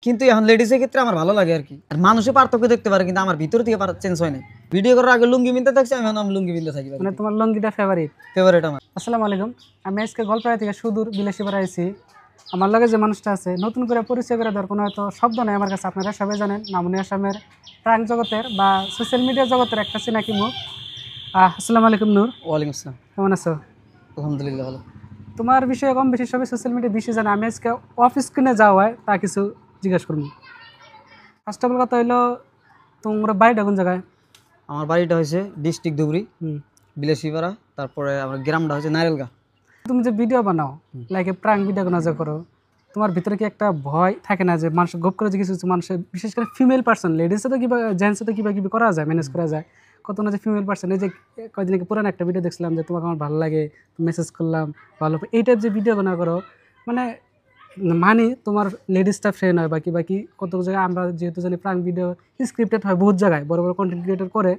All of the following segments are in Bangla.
কিন্তু এখন লেডিসের ক্ষেত্রে আমার ভালো লাগে আর কি। আর মানুষে পার্থক্য দেখতে পারে, কিন্তু আমার ভিতর থেকে চেঞ্জ হয় না। ভিডিও করার আগে লুঙ্গি বিনতে থাকছি, আমি লুঙ্গি বিনতে থাকি। মানে তোমার লুঙ্গিটা ফেভারিট আমার। আসসালামু আলাইকুম। আমি আজকে গোলপাড়া থেকে সুদূর বিলাসীপাড়া আইছি। আমার লগে যে মানুষটা আছে নতুন করে পরিচয় করে দেওয়ার কোনো হয়তো শব্দ নেই আমার কাছে। আপনারা সবাই জানেন মামুনি আসামের প্রাণ জগতের বা সোশ্যাল মিডিয়া জগতের একটা চিনাকি মুখ। আসসালামু আলাইকুম নূর। ওয়ালাইকুম আসসালাম। কেমন আছো? আলহামদুলিল্লাহ ভালো। তোমার বিষয়ে কম বেশি সবাই সোশ্যাল মিডিয়া বিষয়ে জানে। আমি আজকে অফিস কিনে যাওয়া হয় তা কিছু জিজ্ঞেস করবো। ফার্স্ট অফ অল কথা হইলো, তোমার বাড়িটা কোন জায়গায়? আমার বাড়িটা হয়েছে ডিস্ট্রিক্ট ধুবড়ি, বিলাসীপাড়া। তারপরে আমার গ্রামটা হচ্ছে নারিয়েলগা। তুমি যে ভিডিও বানাও, লাইক প্রাঙ্ক ভিডিও যে করো, তোমার ভিতরে কি একটা ভয় থাকে না যে মানুষ গোপ করে যে কিছু মানুষের, বিশেষ করে ফিমেল পার্সন, লেডিসে তো কিবা জেন্টসে তো কিবা কিবি করা যায়, ম্যানেজ করা যায়, কত না যে ফিমেল পার্সন। এই যে কয়েকদিন আগে পুরানো একটা ভিডিও দেখছিলাম যে তোমাকে আমার ভালো লাগে, মেসেজ করলাম ভালো, এই টাইপ যে ভিডিও বানা করো, মানে তোমার লেডিসটা ফ্রেন্ড হয় বাকি বাকি কত জায়গায় আমরা যেহেতু জানি প্রাঙ্ক ভিডিও স্ক্রিপ্টেড হয় বহুত জায়গায়, বড় বড় কন্টেন্ট ক্রিয়েটর করে।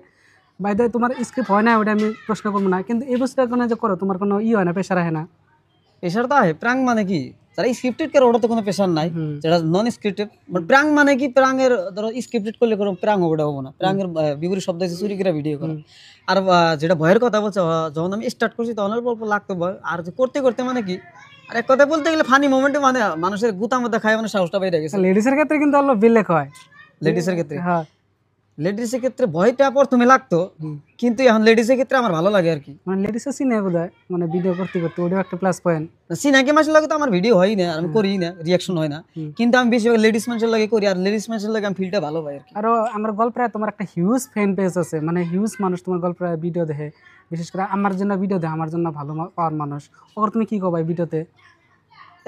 বাইরে তোমার স্ক্রিপ্ট হয় না, ওটা আমি প্রশ্ন করবো না, কিন্তু এই বছর কোনো যে করো তোমার কোনো হয় না, প্রেশার হয় না? প্রেশার তো হয়। প্রাঙ্ক মানে কি, যারা স্ক্রিপ্টেড করে ওটা তো কোনো প্রেশার নাই। যেটা নন স্ক্রিপ্টেড প্রাঙ্ক মানে কি, প্রাঙ্গের ধরো স্ক্রিপ্টেড করলে কোনো প্রাঙ্ক হবে, হবো না। প্রাঙ্গের বিপরীত শব্দ হচ্ছে চুরি করে ভিডিও করা। আর যেটা ভয়ের কথা বলছে, যখন আমি স্টার্ট করছি তখন অল্প লাগতো ভয়। আর করতে করতে মানে কি, আর এক কথা বলতে গেলে ফানি মোমেন্টে মানে মানুষের গুতা মধ্যে খায়, মানে সাহসটা বেড়ে গেছে। লেডিসের ক্ষেত্রে কিন্তু অল্প বিলেক হয়। লেডিসের ক্ষেত্রে হ্যাঁ, লেডিসের ক্ষেত্রে ভয়টা প্রথমে লাগতো, কিন্তু এখন লেডিসের ক্ষেত্রে আমার ভালো লাগে আর কি। মানে লেডিসও চিনে বোধহয়, মানে ভিডিও করতে করতে ওটাও একটা প্লাস পয়েন্ট। সিনাকি মানুষের লাগে তো আমার ভিডিও হয় না, আমি করি না, রিয়াকশন হয় না। কিন্তু আমি বেশিরভাগ লেডিস মানুষের লাগে করি, আর লেডিস মানুষের লাগে আমি ফিলটা ভালো পাই আর কি। আরও আমার গল্পের তোমার একটা হিউজ ফ্যান পেজ আছে, মানে হিউজ মানুষ তোমার গল্পের ভিডিও দেখে, বিশেষ করে আমার জন্য ভিডিও দেখে, আমার জন্য ভালো পাওয়ার মানুষ। ওর তুমি কি কবাই ভিডিওতে?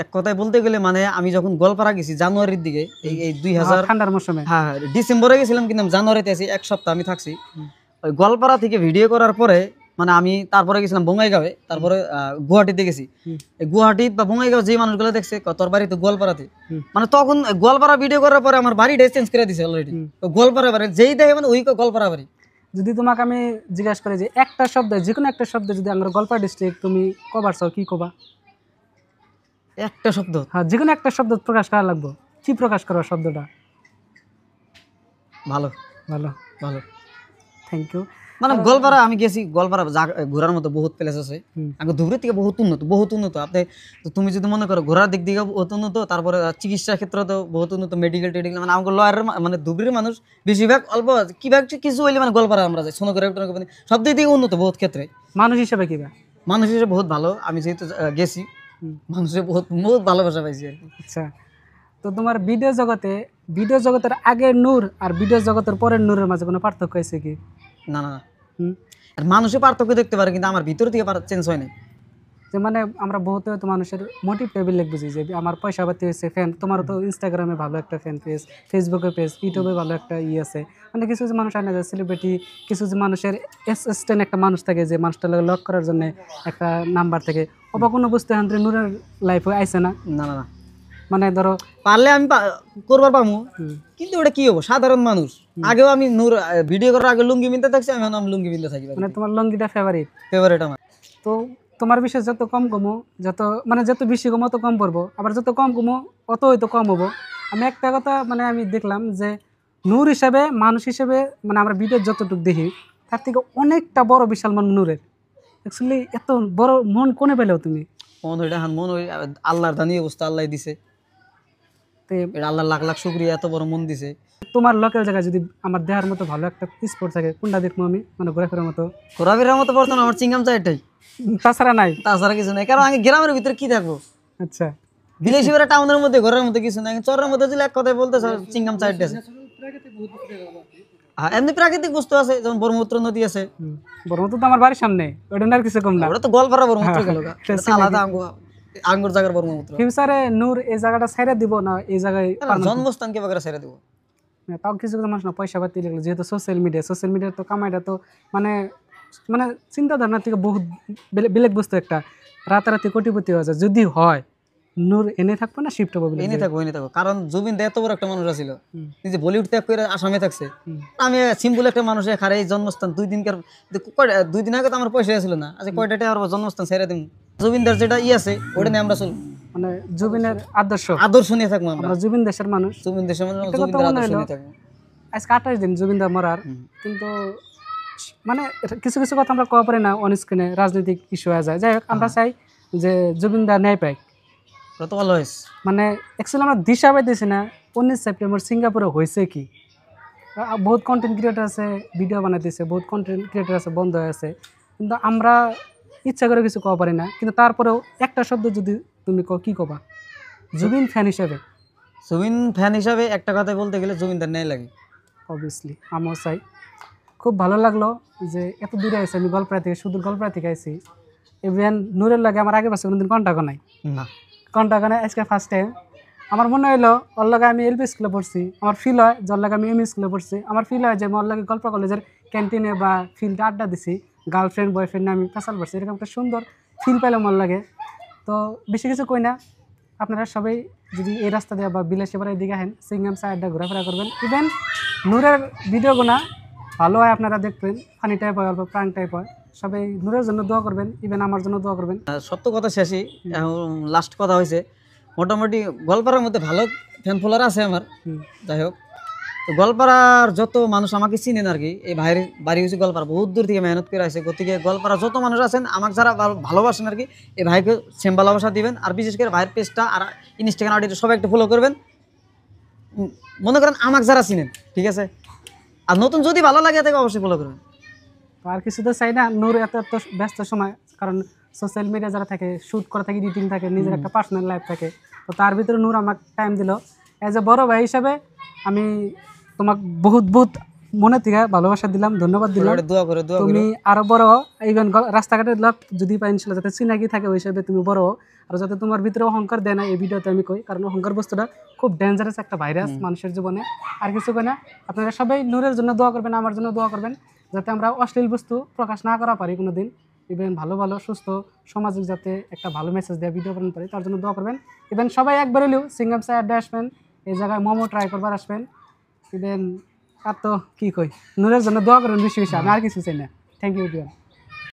এক কথায় বলতে গেলে মানে আমি যখন গোয়ালপাড়া গেছি জানুয়ারির দিকে, এই 2000 ঠান্ডার মৌসুমে, হ্যাঁ ডিসেম্বরে গেছিলাম, কিন্তু আমি জানুয়ারিতে আছি, এক সপ্তাহ আমি থাকছি। ওই গোয়ালপাড়া থেকে ভিডিও করার পরে মানে আমি তারপরে গেছিলাম বঙ্গাইগাঁওয়ে, তারপরে গুয়াহাটিতে গেছি। গুয়াহাটি বা বঙ্গাইগাঁও যে মানুষগুলো দেখছে তোর বাড়ি তো গোয়ালপাড়াতে, মানে তখন গোয়ালপাড়া ভিডিও করার পরে আমার বাড়িটা চেঞ্জ করে দিছে অলরেডি। গোয়ালপাড়া বাড়ি যেই দেখে মানে ওই গোয়ালপাড়া বাড়ি। যদি তোমাকে আমি জিজ্ঞাসা করি যে একটা শব্দ, যে কোনো একটা শব্দ যদি আমার গোয়ালপাড়া ডিস্ট্রিক্ট তুমি কবার চাও, কি কবা? একটা শব্দ? হ্যাঁ, যে কোনো একটা শব্দ প্রকাশ করা লাগবে, কি প্রকাশ করো শব্দটা? ভালো। ভালো, ভালো, থ্যাংক ইউ। মানে গোয়ালপাড়া আমি গেছি, গোয়ালপাড়া ঘোরার মতো বহুত প্লেস আছে। আমি ধুবড়ি থেকে বহুত উন্নত আপনি। তো তুমি যদি মনে করো ঘোরার দিক দিকে বহুত উন্নত, তারপরে চিকিৎসা ক্ষেত্রে তো বহুত উন্নত, মেডিকেল টেডিকেল, মানে আমাকে লয়ারের মানে ধুবড়ির মানুষ বেশিরভাগ অল্প কিভাবে কিছু হইলে মানে গোয়ালপাড়া আমরা যাই, সোনো করে সব দিক থেকে উন্নত বহুত ক্ষেত্রে। মানুষ হিসেবে কিবা? মানুষ হিসেবে বহুত ভালো, আমি যেহেতু গেছি মানুষের বহুত বহুত ভালোবাসা পাইছি আর কি। আচ্ছা, তো তোমার ভিডিও জগতের আগের নূর আর ভিডিও জগতের পরের নূরের মাঝে কোনো পার্থক্য আছে কি? না না, আর মানুষে পার্থক্য দেখতে পারে, কিন্তু আমার ভিতর থেকে চেঞ্জ হয় না। যে মানে আমরা বহুত হয়তো মানুষের মোটিভ টেবিল বুঝি যে আমার পয়সা পাতি হয়েছে, ফ্যান, তোমারও তো ইনস্টাগ্রামে ভালো একটা ফ্যান পেজ, ফেসবুকে পেজ, ইউটিউবে ভালো একটা আছে, মানে কিছু কিছু মানুষ আনে যায় সেলিব্রিটি, কিছু কিছু মানুষের অ্যাসিস্ট্যান্ট একটা মানুষ থাকে যে মানুষটা লক করার জন্য একটা নাম্বার থাকে। অবা কোনো বুঝতে হান নূরের লাইফে আইসে না? না না না, মানে ধরো পারলে আমি করবার পামু, কিন্তু ওটা কি হবো, সাধারণ মানুষ। আগেও আমি নূর ভিডিও করার আগে লুঙ্গি বিনতে থাকছি, আমি লুঙ্গি বিনতে থাকি। মানে তোমার লুঙ্গিটা ফেভারিট আমার। তো তোমার বিষয় যত কম কমো, যত বেশি কমো তত কম পড়বো, আবার যত কম কমো অত হয়তো কম হবো। আমি একটা কথা মানে আমি দেখলাম যে নূর হিসাবে, মানুষ হিসেবে, মানে আমরা ভিডিও যতটুকু দেখি তার থেকে অনেকটা বড় বিশাল মন নূরের। অ্যাকচুয়ালি এত বড় মন কোনে পেলেও তুমি? মন ওইটা মন ওই আল্লাহর দানি অবস্থা, আল্লাহ দিছে, আল্লাহ লাখ লাখ শুকরিয়া, এত বড় মন দিছে। তোমার লোকাল জায়গায় যদি আমার দেহার মতো ভালো একটা স্পোর্ট থাকে, কোনটা দেখবো আমি? মানে ঘোরাফেরার মতো? ঘোরাফেরার মতো বর্তমানে আমার চিংগাম চা এটাই, তাছাড়া নাই? তাছাড়া কিছু নাই, কারণ আমি গ্রামের ভিতরে কি থাকবো। আচ্ছা, বিলাসীপাড়া টাউনের মধ্যে ঘরের মধ্যে কিছু নাই, চরের মধ্যে যদি এক কথায় বলতে চিংগাম চা এটাই আছে। এমনি প্রাকৃতিক বস্তু আছে, যেমন ব্রহ্মপুত্র নদী আছে। ব্রহ্মপুত্র তো আমার বাড়ির সামনে, ওটা আর কিছু কম না। ওটা তো গোয়ালপাড়া ব্রহ্মপুত্র গেল, আলাদা আঙ্গুর জায়গার ব্রহ্মপুত্র। ফিউচারে নূর এই জায়গাটা ছেড়ে দিব না, এই জায়গায় জন্মস্থান কে বাগেরা ছেড়ে দিব? তাও কিছু কিছু মানুষ না পয়সা পাতি লাগলো, যেহেতু সোশ্যাল মিডিয়ার তো কামাইটা তো মানে মানে চিন্তাধারণা থেকে বহুত বেলেগ বস্তু, একটা রাতারাতি কোটিপতি হয়ে যায় যদি হয়, নূর এনে থাকবো না শিফট হবো? এনে থাকবো। কারণ জুবিন দা এত বড় একটা মানুষ ছিল, নিজে বলিউড ত্যাগ করে আসামে থাকছে। আমি সিম্পল একটা মানুষ, খারে এই জন্মস্থান 2 দিন আগে তো আমার পয়সা ছিল না, আচ্ছা কয়টা টাকা জন্মস্থান ছেড়ে দিন। জুবিন দার যেটা আছে ওটা নিয়ে আমরা চলবো। মানে জুবিনের আদর্শ নিয়ে থাকবো আমরা। আমরা জুবিন দেশের মানুষ। জুবিন দেশের মানুষ, একটা কথা জুবিনদের মনে আদর্শ হলো, নিয়ে থাকবো। আজকে 28 দিন জুবিনদা মরার, কিন্তু মানে কিছু কিছু কথা আমরা কওয়া পারি না অন স্ক্রিনে, রাজনৈতিক ইস্যু হয়ে যায়। যাই হোক, আমরা চাই যে জুবিনদা ন্যায় পাই। কত ভালো হয়েছে। মানে অ্যাকচুয়ালি আমরা দিশা পাইতেছি না 19 সেপ্টেম্বর সিঙ্গাপুরে হয়েছে কি। বহুত কন্টেন্ট ক্রিয়েটার আছে ভিডিও বানাইতেছে, বহুত কন্টেন্ট ক্রিয়েটার আছে বন্ধ হয়ে আছে, কিন্তু আমরা ইচ্ছা করে কিছু কওয়া পারি না। কিন্তু তারপরেও একটা শব্দ যদি তুমি কি কবা জুবিন ফ্যান হিসেবে? জুবিন ফ্যান হিসাবে একটা কথা বলতে গেলে জুবিনদার ন্যায় লাগে। অবভিয়াসলি আমিও চাই। খুব ভালো লাগলো যে এত দূরে আছে, আমি গল্পড়া থেকে, সুদূর গল্পড়া থেকে আইছি। ইভেন নূরের লাগে আমার আগে পাশে কোনোদিন কন্টাক্ট নাই, না কন্টাক্ট নাই, আজকে ফার্স্ট টাইম। আমার মনে হইলো ওর লাগে আমি এলপি স্কুলে পড়ছি, আমার ফিল হয় যার লাগে আমি এমই স্কুলে পড়ছি, আমার ফিল হয় যে ওর লাগে গল্প কলেজের ক্যান্টিনে বা ফিল্ডে আড্ডা দিছি, গার্লফ্রেন্ড বয়ফ্রেন্ড আমি পেশাল পড়ছি, এরকম একটা সুন্দর ফিল পেলাম ওর লাগে। তো বেশি কিছু কই না, আপনারা সবাই যদি এই রাস্তা দিয়ে বা বিলাসীপাড়ার দিকে আসেন, সিঙ্গাম চা আড্ডা ঘোরাফেরা করবেন। ইভেন নূরের ভিডিওগুলো ভালো হয়, আপনারা দেখবেন, ফানি টাইপ হয়, অল্প প্রাং টাইপ হয়। সবাই নূরের জন্য দোয়া করবেন, ইভেন আমার জন্য দোয়া করবেন। সত্য কথা শেষই, লাস্ট কথা হয়েছে, মোটামুটি গোয়ালপাড়ার মধ্যে ভালো ফ্যান ফলোয়ার আছে আমার। যাই হোক, তো গোয়ালপাড়ার যত মানুষ আমাকে চিনেন আর কি, এই ভাইয়ের বাড়ি হচ্ছে গোয়ালপাড়া, বহুত দূর থেকে মেহনত করে আসে। গতিকে গোয়ালপাড়ার যত মানুষ আছেন আমাকে যারা ভালোবাসেন আর কি, এই ভাইকে সেম ভালোবাসা দিবেন। আর বিশেষ করে ভাইয়ের পেজটা আর ইনস্টাগ্রাম আইডিটা সবাই একটু ফলো করবেন। মনে করেন আমাকে যারা চিনেন, ঠিক আছে, আর নতুন যদি ভালো লাগে তাকে অবশ্যই ফলো করবেন। তো আর কিছু তো চাই না, নূর এত এত ব্যস্ত সময়, কারণ সোশ্যাল মিডিয়া যারা থাকে, শ্যুট করা থাকে, এডিটিং থাকে, নিজের একটা পার্সোনাল লাইফ থাকে, তো তার ভিতরে নূর আমাকে টাইম দিল। অ্যাজ এ বড় ভাই হিসাবে আমি তোমাকে বহুত বহুত মনে থেকে ভালোবাসা দিলাম, ধন্যবাদ দিলাম। দোয়া করে তুমি আরো বড়, ইভেন রাস্তাঘাটে যদি পাই ইনশাল্লাহ যাতে চিনাকি থাকে ওই হিসাবে তুমি বড়, আর যাতে তোমার ভিতরে অহংকার দেয় না, এই ভিডিওতে আমি কই, কারণ অহংকার বস্তুটা খুব ডেঞ্জারাস একটা ভাইরাস মানুষের জীবনে। আর কিছু কই না, আপনারা সবাই নূরের জন্য দোয়া করবেন, আমার জন্য দোয়া করবেন, যাতে আমরা অশ্লীল বস্তু প্রকাশ না করা পারি কোনোদিন। ইভেন ভালো ভালো সুস্থ সামাজিক যাতে একটা ভালো মেসেজ দেওয়া ভিডিও বানাতে পারি, তার জন্য দোয়া করবেন। ইভেন সবাই একবার হলেও সিঙ্গাম চা আড্ডা আসবেন, এই জায়গায় মোমো ট্রাই করবার আসবেন। ইভেন আর তো কী কই, নূরের জন্য দোয়া করবেন বেশি বেশি, আমি আর কিছু চাই না। Thank you deer.